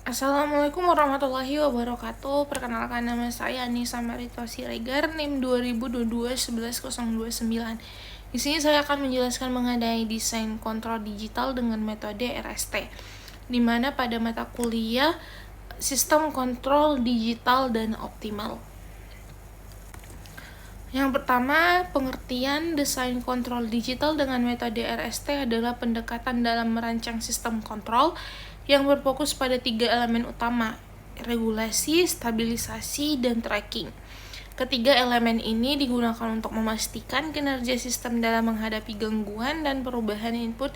Assalamualaikum warahmatullahi wabarakatuh. Perkenalkan, nama saya Anissa Marito Siregar, NIM 2022-11-029. Di sini saya akan menjelaskan mengenai desain kontrol digital dengan metode RST, di mana pada mata kuliah sistem kontrol digital dan optimal. Yang pertama, pengertian desain kontrol digital dengan metode RST adalah pendekatan dalam merancang sistem kontrol yang berfokus pada 3 elemen utama: regulasi, stabilisasi, dan tracking. Ketiga elemen ini digunakan untuk memastikan kinerja sistem dalam menghadapi gangguan dan perubahan input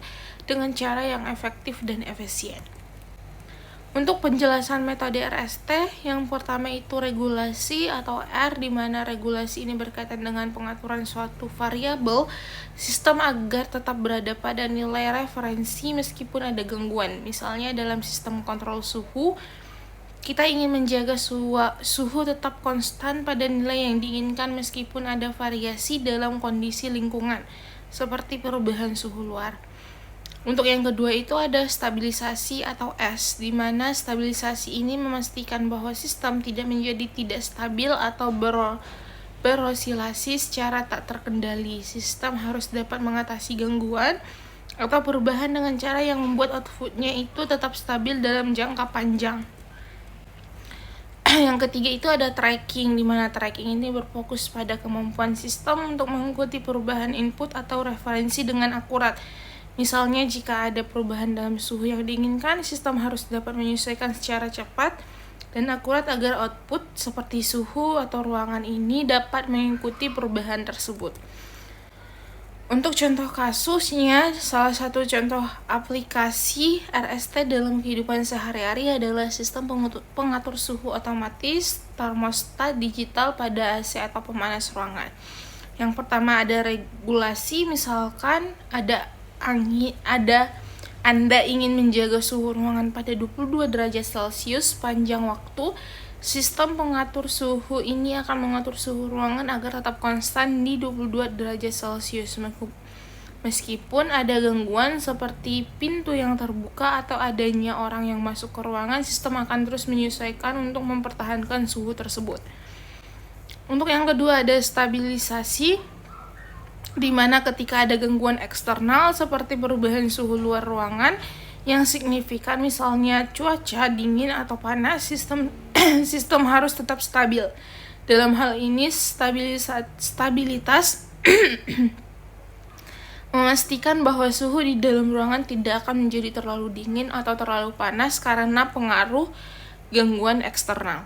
dengan cara yang efektif dan efisien. Untuk penjelasan metode RST, yang pertama itu regulasi atau R, di mana regulasi ini berkaitan dengan pengaturan suatu variabel sistem agar tetap berada pada nilai referensi meskipun ada gangguan. Misalnya dalam sistem kontrol suhu, kita ingin menjaga suhu tetap konstan pada nilai yang diinginkan meskipun ada variasi dalam kondisi lingkungan, seperti perubahan suhu luar. Untuk yang kedua itu ada stabilisasi atau S, di mana stabilisasi ini memastikan bahwa sistem tidak menjadi tidak stabil atau berosilasi secara tak terkendali. Sistem harus dapat mengatasi gangguan atau perubahan dengan cara yang membuat outputnya itu tetap stabil dalam jangka panjang. Yang ketiga itu ada tracking, di mana tracking ini berfokus pada kemampuan sistem untuk mengikuti perubahan input atau referensi dengan akurat. Misalnya jika ada perubahan dalam suhu yang diinginkan, sistem harus dapat menyesuaikan secara cepat dan akurat agar output seperti suhu atau ruangan ini dapat mengikuti perubahan tersebut. Untuk contoh kasusnya, salah satu contoh aplikasi RST dalam kehidupan sehari-hari adalah sistem pengatur suhu otomatis termostat digital pada AC atau pemanas ruangan. Yang pertama ada regulasi, misalkan Anda ingin menjaga suhu ruangan pada 22 derajat Celcius sepanjang waktu. Sistem pengatur suhu ini akan mengatur suhu ruangan agar tetap konstan di 22 derajat Celcius. Meskipun ada gangguan seperti pintu yang terbuka atau adanya orang yang masuk ke ruangan, sistem akan terus menyesuaikan untuk mempertahankan suhu tersebut. Untuk yang kedua ada stabilisasi, di mana ketika ada gangguan eksternal seperti perubahan suhu luar ruangan yang signifikan, misalnya cuaca dingin atau panas, sistem harus tetap stabil. Dalam hal ini stabilitas memastikan bahwa suhu di dalam ruangan tidak akan menjadi terlalu dingin atau terlalu panas karena pengaruh gangguan eksternal.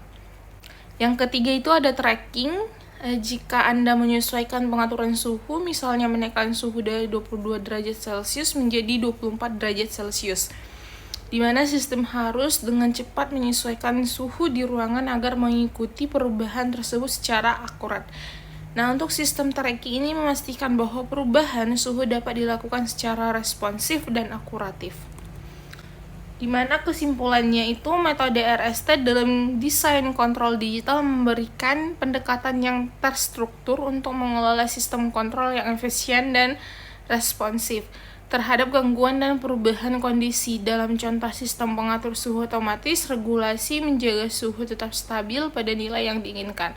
Yang ketiga itu ada tracking. Jika Anda menyesuaikan pengaturan suhu, misalnya menaikkan suhu dari 22 derajat Celcius menjadi 24 derajat Celcius, di mana sistem harus dengan cepat menyesuaikan suhu di ruangan agar mengikuti perubahan tersebut secara akurat. Nah, untuk sistem tracking ini memastikan bahwa perubahan suhu dapat dilakukan secara responsif dan akuratif. Di mana kesimpulannya itu metode RST dalam desain kontrol digital memberikan pendekatan yang terstruktur untuk mengelola sistem kontrol yang efisien dan responsif terhadap gangguan dan perubahan kondisi. Dalam contoh sistem pengatur suhu otomatis, regulasi menjaga suhu tetap stabil pada nilai yang diinginkan.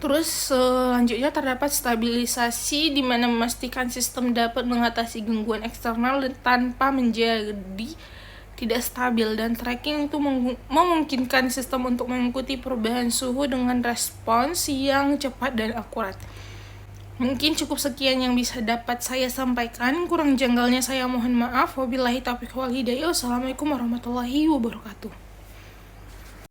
Terus selanjutnya terdapat stabilisasi, di mana memastikan sistem dapat mengatasi gangguan eksternal tanpa menjadi tidak stabil, dan tracking itu memungkinkan sistem untuk mengikuti perubahan suhu dengan respons yang cepat dan akurat. Mungkin cukup sekian yang bisa dapat saya sampaikan. Kurang janggalnya saya mohon maaf. Wabillahi taufiq wal hidayah. Wassalamualaikum warahmatullahi wabarakatuh.